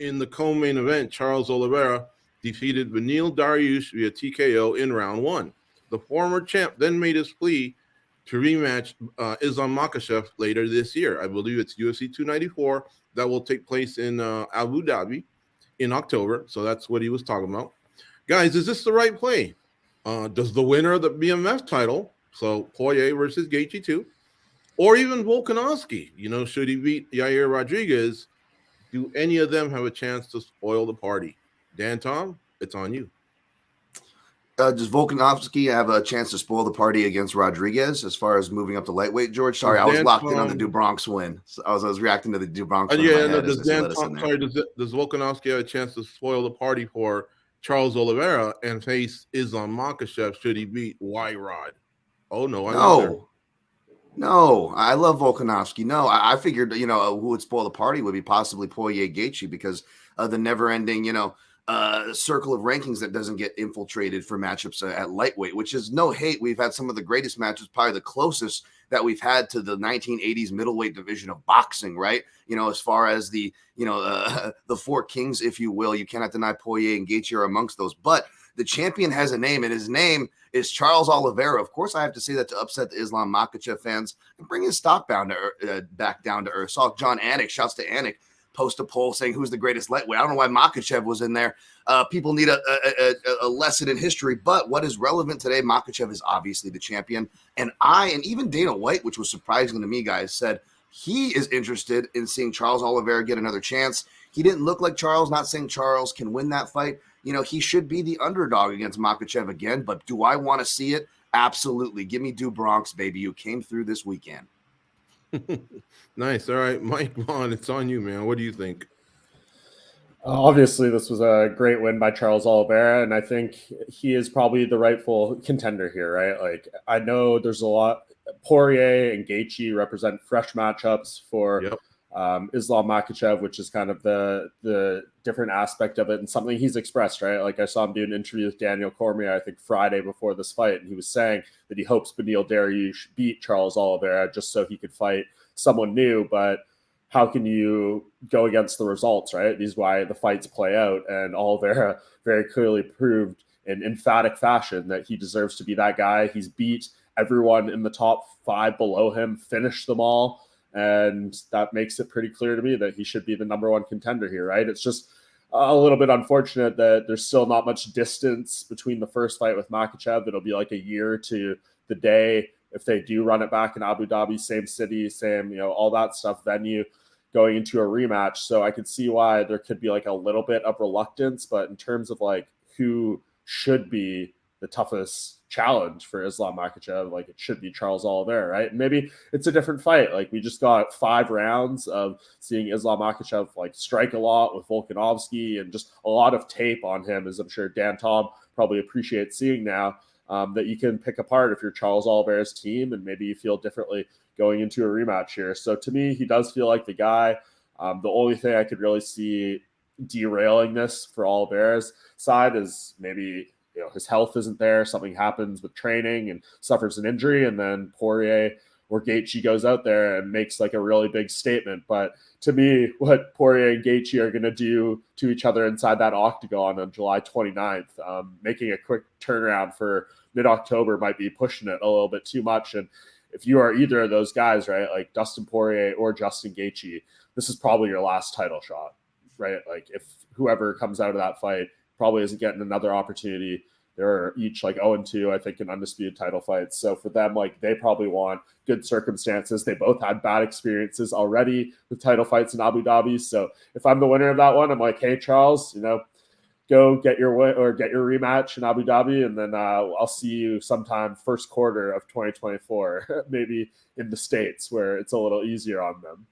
in the co-main event, Charles Oliveira defeated Beneil Dariush via TKO in round one. The former champ then made his plea to rematch Islam Makhachev later this year. I believe it's UFC 294 that will take place in Abu Dhabi in October. So that's what he was talking about. Guys, is this the right play? Does the winner of the BMF title, so Poirier versus Gaethje 2, or even Volkanovski, should he beat Yair Rodriguez, do any of them have a chance to spoil the party? Dan, Tom, it's on you. Does Volkanovski have a chance to spoil the party against Rodriguez as far as moving up to lightweight, George? Sorry, I was locked in on the DuBronx win. So I was reacting to the DuBronx win. Does Volkanovski have a chance to spoil the party for Charles Oliveira and face Islam Makhachev should he beat Y-Rod? Oh, no. No, I love Volkanovski. No, I figured, who would spoil the party would be possibly Poirier Gaethje because of the never-ending, circle of rankings that doesn't get infiltrated for matchups at lightweight, which is no hate. We've had some of the greatest matches, probably the closest that we've had to the 1980s middleweight division of boxing, right? As far as the, the four kings, if you will, you cannot deny Poirier and Gaethje are amongst those, but the champion has a name, and his name is Charles Oliveira. Of course, I have to say that to upset the Islam Makhachev fans and bring his stock back down to earth. Saw John Anik, shouts to Anik, post a poll saying who's the greatest lightweight. I don't know why Makhachev was in there. People need a lesson in history, but what is relevant today, Makhachev is obviously the champion. And even Dana White, which was surprising to me, guys, said he is interested in seeing Charles Oliveira get another chance. He didn't look like Charles, not saying Charles can win that fight. He should be the underdog against Makhachev again, but do I want to see it? Absolutely. Give me DuBronx, baby. You came through this weekend. Nice. All right, Mike Vaughn, it's on you, man. What do you think? Obviously, this was a great win by Charles Oliveira, and I think he is probably the rightful contender here, right? Like, I know there's a lot. Poirier and Gaethje represent fresh matchups for Islam Makhachev, which is kind of the different aspect of it and something he's expressed, right? Like I saw him do an interview with Daniel Cormier, I think Friday before this fight, and he was saying that he hopes Beneil Dariush beat Charles Oliveira just so he could fight someone new, but how can you go against the results, right? These are why the fights play out, and Oliveira very clearly proved in emphatic fashion that he deserves to be that guy. He's beat everyone in the top 5 below him, finished them all. And that makes it pretty clear to me that he should be the number one contender here, right? It's just a little bit unfortunate that there's still not much distance between the first fight with Makhachev. It'll be like a year to the day if they do run it back in Abu Dhabi, same city, same, all that stuff, venue, going into a rematch. So I could see why there could be like a little bit of reluctance, but in terms of like who should be the toughest challenge for Islam Makhachev, like it should be Charles Oliveira, right? And maybe it's a different fight. Like we just got 5 rounds of seeing Islam Makhachev like strike a lot with Volkanovski and just a lot of tape on him, as I'm sure Dan Tom probably appreciates seeing now, that you can pick apart if you're Charles Oliveira's team, and maybe you feel differently going into a rematch here. So to me, he does feel like the guy. The only thing I could really see derailing this for Oliveira's side is maybe his health isn't there, something happens with training and suffers an injury, and then Poirier or Gaethje goes out there and makes like a really big statement. But to me, what Poirier and Gaethje are going to do to each other inside that octagon on July 29th, making a quick turnaround for mid-October might be pushing it a little bit too much. And if you are either of those guys, right, like Dustin Poirier or Justin Gaethje, this is probably your last title shot, right? Like if whoever comes out of that fight probably isn't getting another opportunity. They're each like 0-2, I think, in undisputed title fights. So for them, like they probably want good circumstances. They both had bad experiences already with title fights in Abu Dhabi. So if I'm the winner of that one, I'm like, hey, Charles, go get your win or get your rematch in Abu Dhabi, and then I'll see you sometime first quarter of 2024, maybe in the States where it's a little easier on them.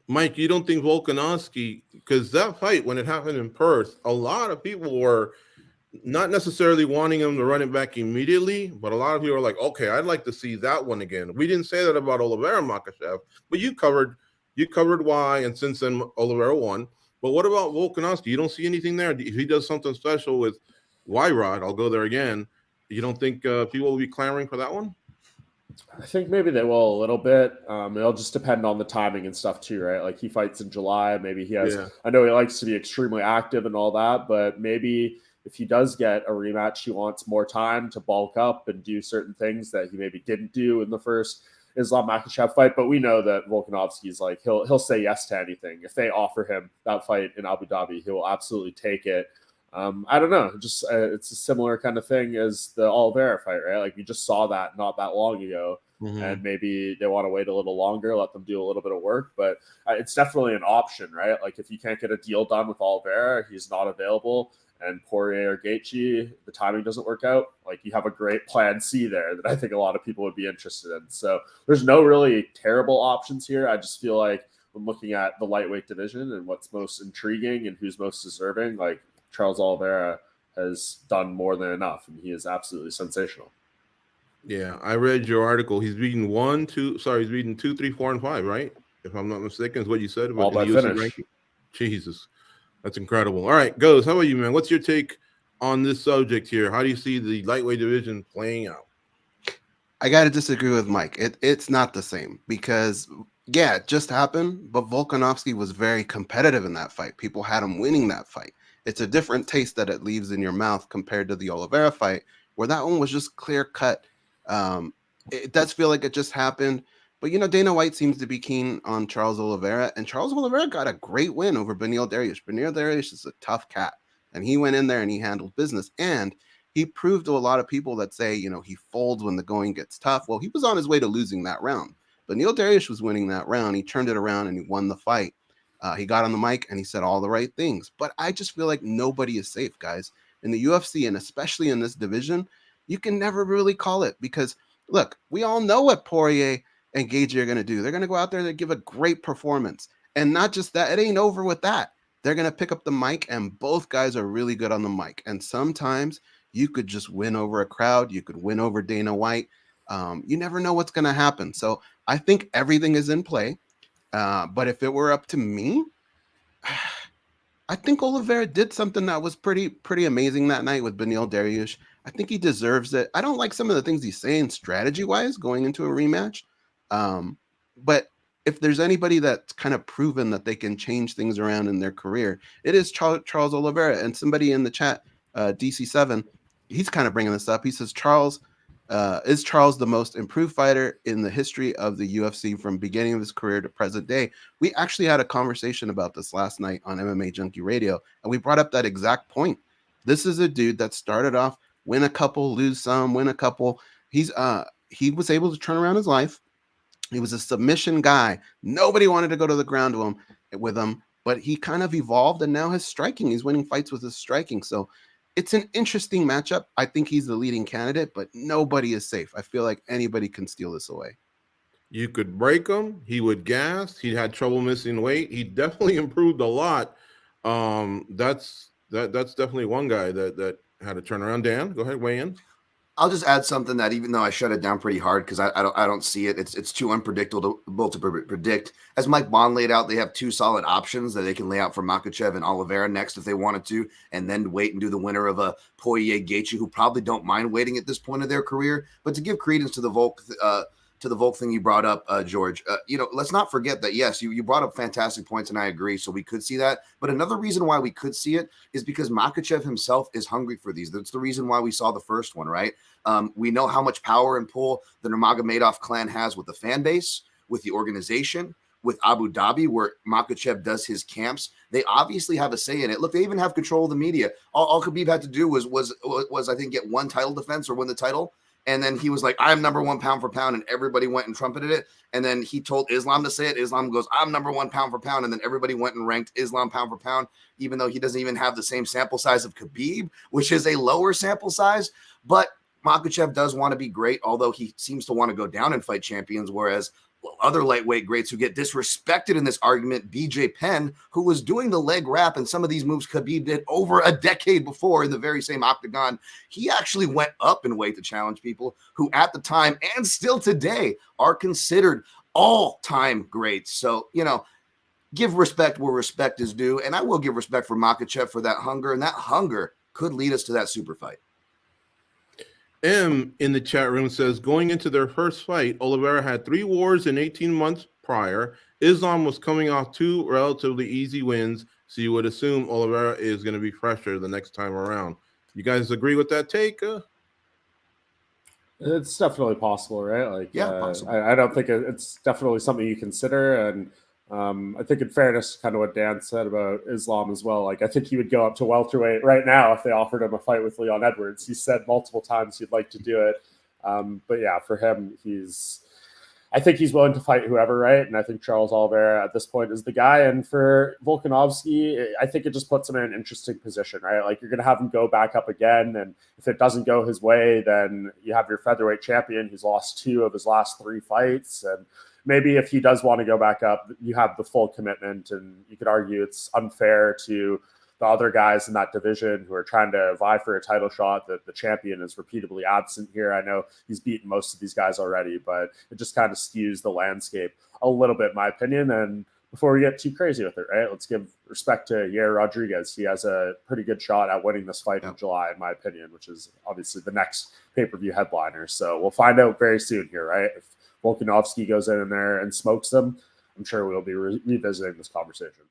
Mike, you don't think Volkanovski, because that fight, when it happened in Perth, a lot of people were not necessarily wanting him to run it back immediately, but a lot of people are like, okay, I'd like to see that one again. We didn't say that about Oliveira Makhachev, but you covered why, and since then Oliveira won. But what about Volkanovski? You don't see anything there? If he does something special with Y-Rod, I'll go there again. You don't think people will be clamoring for that one? I think maybe they will a little bit. It'll just depend on the timing and stuff too, right? Like he fights in July. Maybe he has, Yeah. I know he likes to be extremely active and all that, but maybe if he does get a rematch, he wants more time to bulk up and do certain things that he maybe didn't do in the first Islam Makhachev fight. But we know that Volkanovski's like, he'll say yes to anything. If they offer him that fight in Abu Dhabi, he will absolutely take it. I don't know. Just it's a similar kind of thing as the Oliveira fight, right? Like we just saw that not that long ago, and maybe they want to wait a little longer, let them do a little bit of work. But it's definitely an option, right? Like if you can't get a deal done with Oliveira, he's not available, and Poirier or Gaethje, the timing doesn't work out. Like you have a great plan C there that I think a lot of people would be interested in. So there's no really terrible options here. I just feel like when looking at the lightweight division and what's most intriguing and who's most deserving, like Charles Oliveira has done more than enough, and he is absolutely sensational. Yeah, I read your article. He's beaten 2, 3, 4, and 5, right? If I'm not mistaken, is what you said All about in by the UFC finish. ranking. Jesus, that's incredible. All right, Goes, how about you, man? What's your take on this subject here? How do you see the lightweight division playing out? I got to disagree with Mike. It's not the same because, yeah, it just happened, but Volkanovski was very competitive in that fight. People had him winning that fight. It's a different taste that it leaves in your mouth compared to the Oliveira fight, where that one was just clear cut. It does feel like it just happened, but Dana White seems to be keen on Charles Oliveira, and Charles Oliveira got a great win over Beneil Dariush. Beneil Dariush is a tough cat, and he went in there and he handled business, and he proved to a lot of people that say, he folds when the going gets tough. Well, he was on his way to losing that round, but Neil Dariush was winning that round. He turned it around and he won the fight. He got on the mic and he said all the right things. But I just feel like nobody is safe, guys. In the UFC, and especially in this division, you can never really call it because, look, we all know what Poirier and Gaethje are going to do. They're going to go out there and give a great performance. And not just that, it ain't over with that. They're going to pick up the mic, and both guys are really good on the mic. And sometimes you could just win over a crowd. You could win over Dana White. You never know what's going to happen. So I think everything is in play. But if it were up to me, I think Oliveira did something that was pretty amazing that night with Beneil Dariush. I think he deserves it. I don't like some of the things he's saying strategy-wise going into a rematch. But if there's anybody that's kind of proven that they can change things around in their career, it is Charles Oliveira. And somebody in the chat, DC7, he's kind of bringing this up. He says, is Charles the most improved fighter in the history of the UFC from beginning of his career to present day? We actually had a conversation about this last night on MMA Junkie Radio, and we brought up that exact point. This is a dude that started off, win a couple, lose some, win a couple. He was able to turn around his life. He was a submission guy. Nobody wanted to go to the ground with him, but he kind of evolved, and now his striking, he's winning fights with his striking. So it's an interesting matchup. I think he's the leading candidate, but nobody is safe. I feel like anybody can steal this away. You could break him. He would gas. He had trouble missing weight. He definitely improved a lot. That's definitely one guy that had a turnaround. Dan, go ahead, weigh in. I'll just add something that even though I shut it down pretty hard because I don't see it, it's too unpredictable to predict. As Mike Bond laid out, they have two solid options that they can lay out for Makhachev and Oliveira next if they wanted to, and then wait and do the winner of a Poirier Gaethje, who probably don't mind waiting at this point of their career. But to give credence to the Volk thing you brought up, George, let's not forget that, yes, you brought up fantastic points, and I agree. So we could see that. But another reason why we could see it is because Makhachev himself is hungry for these. That's the reason why we saw the first one, right? We know how much power and pull the Nurmagomedov clan has with the fan base, with the organization, with Abu Dhabi, where Makhachev does his camps. They obviously have a say in it. Look, they even have control of the media. All Khabib had to do was I think get one title defense or win the title. And then he was like, I'm number one pound for pound. And everybody went and trumpeted it. And then he told Islam to say it. Islam goes, I'm number one pound for pound. And then everybody went and ranked Islam pound for pound, even though he doesn't even have the same sample size of Khabib, which is a lower sample size. But Makhachev does want to be great, although he seems to want to go down and fight champions, whereas other lightweight greats who get disrespected in this argument, BJ Penn, who was doing the leg wrap and some of these moves Khabib did over a decade before in the very same octagon, he actually went up in weight to challenge people who at the time and still today are considered all-time greats. So, give respect where respect is due, and I will give respect for Makhachev for that hunger, and that hunger could lead us to that super fight. M in the chat room says, going into their first fight, Oliveira had 3 wars in 18 months prior. Islam was coming off 2 relatively easy wins, so you would assume Oliveira is going to be fresher the next time around. You guys agree with that take? It's definitely possible, right? Like, Yeah, possible. I don't think it's definitely something you consider. And I think, in fairness, kind of what Dan said about Islam as well. Like, I think he would go up to welterweight right now if they offered him a fight with Leon Edwards. He said multiple times he'd like to do it. But yeah, for him, I think he's willing to fight whoever, right? And I think Charles Oliveira at this point is the guy. And for Volkanovski, I think it just puts him in an interesting position, right? Like, you're going to have him go back up again. And if it doesn't go his way, then you have your featherweight champion. He's lost 2 of his last 3 fights. And maybe if he does want to go back up, you have the full commitment. And you could argue it's unfair to the other guys in that division who are trying to vie for a title shot, that the champion is repeatedly absent here. I know he's beaten most of these guys already, but it just kind of skews the landscape a little bit, in my opinion. And before we get too crazy with it, right, let's give respect to Yair Rodriguez. He has a pretty good shot at winning this fight in July, in my opinion, which is obviously the next pay-per-view headliner. So we'll find out very soon here, right? If Volkanovski goes in there and smokes them, I'm sure we'll be revisiting this conversation.